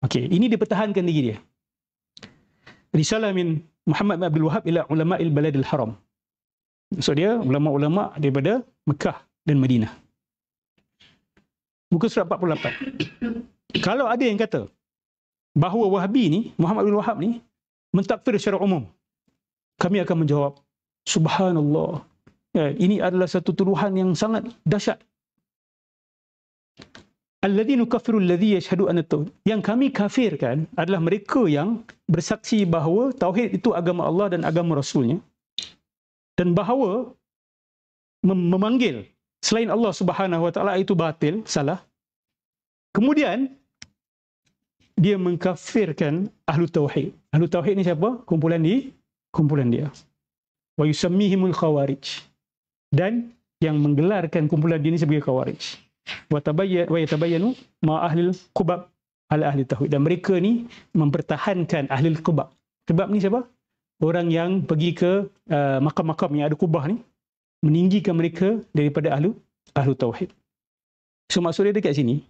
Okey, ini dia pertahankan diri dia. Risalah min Muhammad bin Abdul Wahhab ila ulama'il baladil haram. Maksud dia ulama-ulama daripada Mekah dan Madinah. Muka surat 48. Kalau ada yang kata bahawa Wahabi ni, Muhammad bin Wahhab ni mentakfir secara umum, kami akan menjawab, subhanallah. Ya, ini adalah satu tuduhan yang sangat dahsyat. Alladzi nukaffiru alladzi yashhadu anna tauhid. Yang kami kafirkan adalah mereka yang bersaksi bahawa tauhid itu agama Allah dan agama Rasulnya, dan bahawa memanggil selain Allah Subhanahu wa taala itu batil, salah. Kemudian dia mengkafirkan ahlu tauhid. Ahlu tauhid ni siapa? Kumpulan dia. Wa yusammihimul khawarij. Dan yang menggelarkan kumpulan dia ni sebagai khawarij. Wa yatabayyanu ma ahlil qubab ala ahli tauhid. Dan mereka ni mempertahankan ahlil qubab. Qubab ni siapa? Orang yang pergi ke makam-makam yang ada kubah ni, meninggikan mereka daripada ahlu tauhid. So maksud dia dekat sini,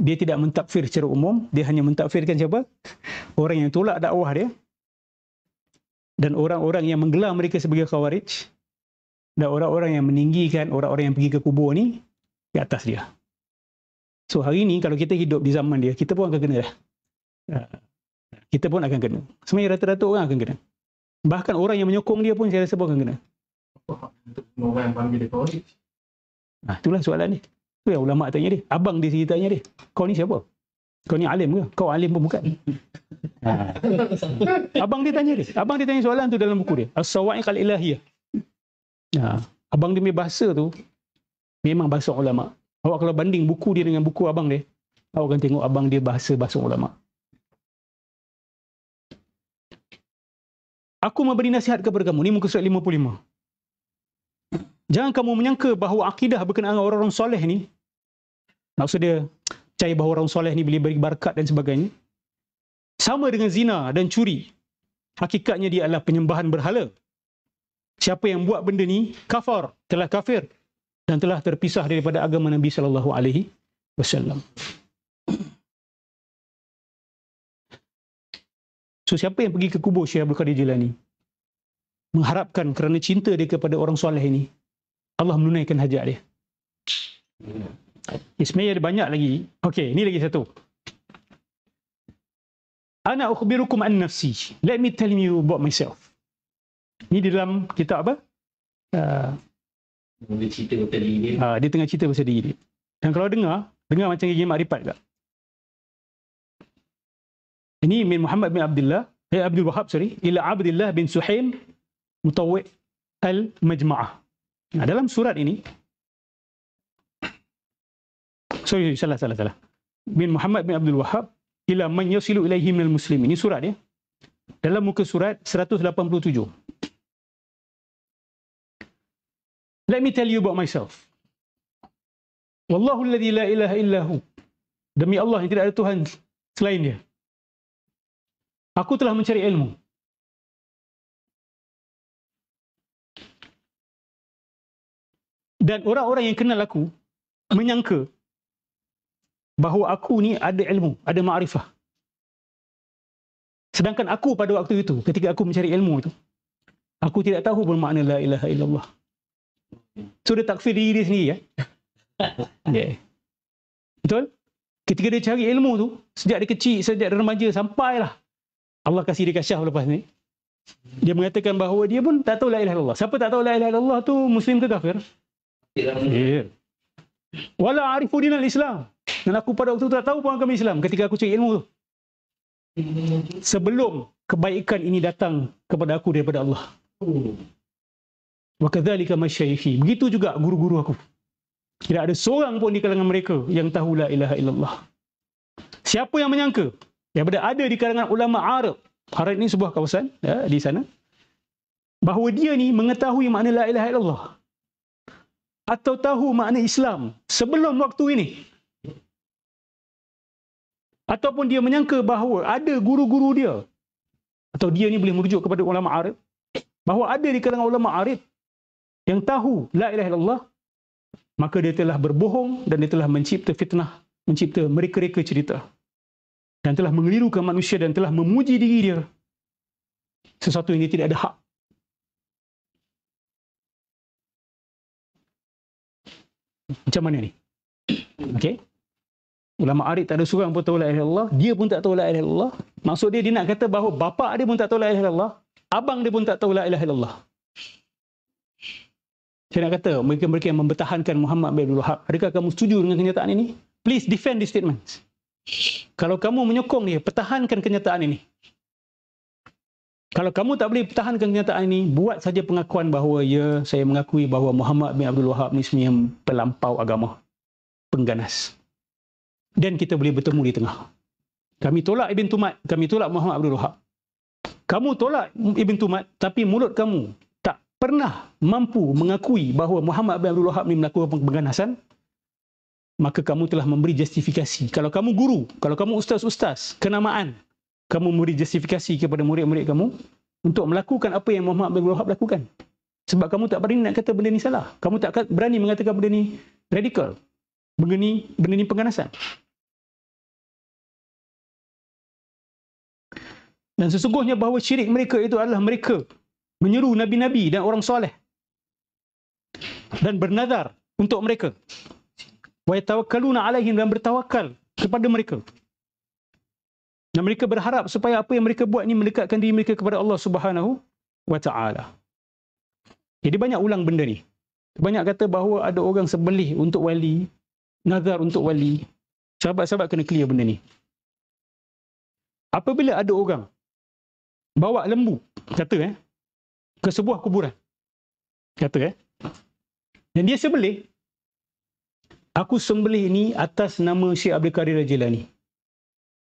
dia tidak mentakfir secara umum, dia hanya mentakfirkan siapa? Orang yang tolak dakwah dia, dan orang-orang yang menggelar mereka sebagai khawarij, dan orang-orang yang meninggikan orang-orang yang pergi ke kubur ni di atas dia. So hari ni kalau kita hidup di zaman dia, kita pun akan kena dah. Kita pun akan kena. Sebenarnya rata-rata orang akan kena. Bahkan orang yang menyokong dia pun saya rasa pun akan kena. Orang yang panggil dia khawarij. Itulah soalan ni. Tu yang ulama tanya dia. Abang dia sendiri tanya dia. Kau ni siapa? Kau ni alim ke? Kau alim pun bukan. Abang dia tanya dia. Abang dia tanya soalan tu dalam buku dia. As-Sawa'iq al-Ilahiyah. Abang dia punya bahasa tu memang bahasa ulama. Awak kalau banding buku dia dengan buku abang dia, awak akan tengok abang dia bahasa ulama. Aku memberi nasihat kepada kamu. Ni muka surat 55. Jangan kamu menyangka bahawa akidah berkenaan dengan orang-orang soleh ni, maksud dia percaya bahawa orang soleh ni boleh beri barakat dan sebagainya, sama dengan zina dan curi. Hakikatnya dia adalah penyembahan berhala. Siapa yang buat benda ni telah kafir dan telah terpisah daripada agama Nabi sallallahu alaihi wasallam. So siapa yang pergi ke kubur Syekh Abdul Qadir Jilani mengharapkan kerana cinta dia kepada orang soleh ini, Allah menunaikan hajat dia. Sebenarnya ada banyak lagi. Okey, ni lagi satu. Ana ukhbirukum an nafsi. Let me tell you about myself. Ni di dalam kitab apa? Dia cerita pasal diri dia. Dia tengah cerita pasal diri dia. Dan kalau dengar macam gigi makrifat tak? Ini min Muhammad bin Abdul Wahhab ila Abdullah bin Suhaim Mutawwi' al-Majma'ah. Dalam surat ini, salah. Min Muhammad bin Abdul Wahhab ila man yasilu ilaihi minal muslimin. Ini surat dia. Dalam muka surat 187. Let me tell you about myself. Wallahu alladhi la ilaha illahu. Demi Allah yang tidak ada Tuhan selain dia. Aku telah mencari ilmu. Dan orang-orang yang kenal aku menyangka bahawa aku ni ada ilmu, ada ma'rifah. Sedangkan aku pada waktu itu, ketika aku mencari ilmu itu, aku tidak tahu bermakna la ilaha illallah. So dia takfir diri dia sendiri, ya? Yeah. Betul? Ketika dia cari ilmu tu, sejak dia kecil, sejak dia remaja, sampailah Allah kasih dia kasyaf lepas ni, dia mengatakan bahawa dia pun tak tahu la ilaha illallah. Siapa tak tahu la ilaha illallah tu Muslim ke kafir? Yeah. Wala arifu dinal Islam. Dan aku pada waktu tu tak tahu pun agama Islam ketika aku cari ilmu tu. Sebelum kebaikan ini datang kepada aku daripada Allah. Wa kadzalika masyayikhi. Begitu juga guru-guru aku. Tidak ada seorang pun di kalangan mereka yang tahu la ilaha illallah. Siapa yang menyangka? Daripada ada di kalangan ulama Arab. Arab ini sebuah kawasan di sana. Bahawa dia ni mengetahui makna la ilaha illallah. Atau tahu makna Islam sebelum waktu ini. Ataupun dia menyangka bahawa ada guru-guru dia. Atau dia ni boleh merujuk kepada ulama Arab. Bahawa ada di kalangan ulama Arab yang tahu la ilaha illallah, maka dia telah berbohong dan dia telah mencipta fitnah, mencipta mereka-reka cerita. dan telah mengelirukan manusia dan telah memuji diri dia sesuatu yang dia tidak ada hak. Macam mana ni? Okey. Ulama arif tak ada seorang pun tahu la ilaha illallah, dia pun tak tahu la ilaha illallah. Maksud dia nak kata bahawa bapa dia pun tak tahu la ilaha illallah, abang dia pun tak tahu la ilaha illallah. Saya nak kata mereka-mereka yang mempertahankan Muhammad bin Abdul Wahab, adakah kamu setuju dengan kenyataan ini? Please defend this statement. Kalau kamu menyokong dia, pertahankan kenyataan ini. Kalau kamu tak boleh pertahankan kenyataan ini, buat saja pengakuan bahawa ya, saya mengakui bahawa Muhammad bin Abdul Wahab ni sebenarnya pelampau agama, pengganas. Dan kita boleh bertemu di tengah. Kami tolak Ibn Tumat, kami tolak Muhammad Abdul Wahab. Kamu tolak Ibn Tumat, tapi mulut kamu tak pernah mampu mengakui bahawa Muhammad bin Abdul Wahab ni melakukan pengganasan, maka kamu telah memberi justifikasi. Kalau kamu guru, kalau kamu ustaz-ustaz, kenamaan, kamu memberi justifikasi kepada murid-murid kamu untuk melakukan apa yang Muhammad bin Abdul Wahab lakukan. Sebab kamu tak berani nak kata benda ni salah. Kamu tak berani mengatakan benda ni radikal. Benda ni pengganasan. Dan sesungguhnya bahawa syirik mereka itu adalah mereka menyeru nabi-nabi dan orang soleh dan bernazar untuk mereka. Wa yatawakkaluna alaihim, dan bertawakal kepada mereka. Dan mereka berharap supaya apa yang mereka buat ni mendekatkan diri mereka kepada Allah Subhanahu wa taala. Jadi banyak ulang benda ni. Banyak kata bahawa ada orang sembelih untuk wali, nazar untuk wali. Sahabat-sahabat kena clear benda ni. Apabila ada orang bawa lembu, kata ke sebuah kuburan, kata dan dia sembelih, aku sembelih ni atas nama Syekh Abdul Qadir Al-Jilani.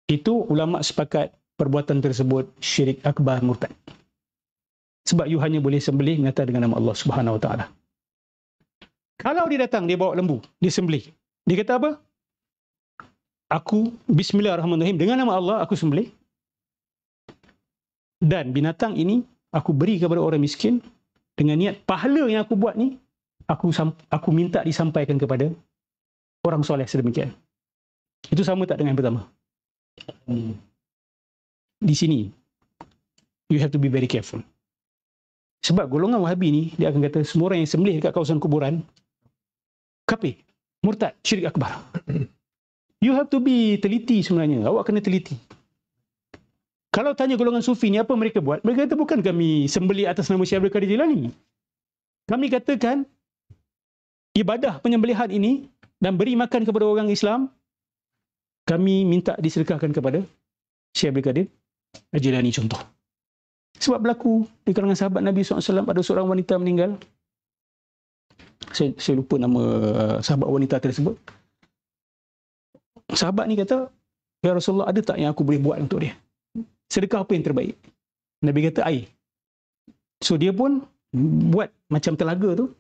Itu ulama sepakat perbuatan tersebut syirik akbar, murtad. Sebab you hanya boleh sembelih mengatas dengan nama Allah Subhanahu Wa Taala. Kalau dia datang, dia bawa lembu, dia sembelih. Dia kata apa? Aku bismillahirrahmanirrahim, dengan nama Allah aku sembelih. Dan binatang ini aku beri kepada orang miskin dengan niat pahala yang aku buat ni, aku minta disampaikan kepada orang soleh sedemikian. Itu sama tak dengan yang pertama? Di sini you have to be very careful. Sebab golongan Wahabi ni, dia akan kata semua orang yang sembelih dekat kawasan kuburan kafir, murtad, syirik akbar. You have to be teliti sebenarnya. Awak kena teliti. Kalau tanya golongan sufi ni apa mereka buat, mereka kata bukan kami sembelih atas nama Syekh Abdul Qadir Jilani. Kami katakan ibadah penyembelihan ini dan beri makan kepada orang Islam, kami minta disedekahkan kepada Syekh Abdul Qadir Al-Jilani, contoh. Sebab berlaku di kalangan sahabat Nabi SAW, ada seorang wanita meninggal. Saya lupa nama sahabat wanita tersebut. Sahabat ni kata, ya Rasulullah, ada tak yang aku boleh buat untuk dia? Sedekah apa yang terbaik? Nabi kata air. So dia pun buat macam telaga tu,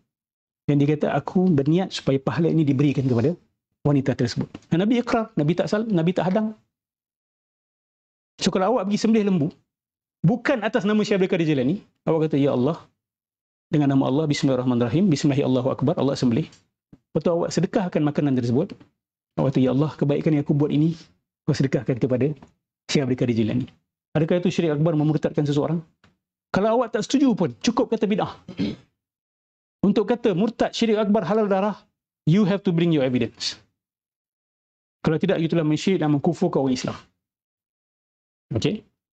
dan dia kata aku berniat supaya pahala ini diberikan kepada wanita tersebut. Dan Nabi ikrar, Nabi tak hadang. So kalau awak pergi sembelih lembu bukan atas nama Syekh Abdul Qadir Jilani, awak kata ya Allah, dengan nama Allah, bismillahirrahmanirrahim, bismillahirrahmanirrahim, akbar, Allah sembelih. Lepas tu awak sedekahkan makanan tersebut. Awak kata ya Allah, kebaikan yang aku buat ini aku sedekahkan kepada Syekh Abdul Qadir Jilani. Adakah itu syirik akbar, memurtadkan seseorang? Kalau awak tak setuju pun, cukup kata bid'ah. Untuk kata murtad, syirik akbar, halal darah, you have to bring your evidence. Kalau tidak, you telah mensyirik dan mengkufurkan orang Islam. Okey?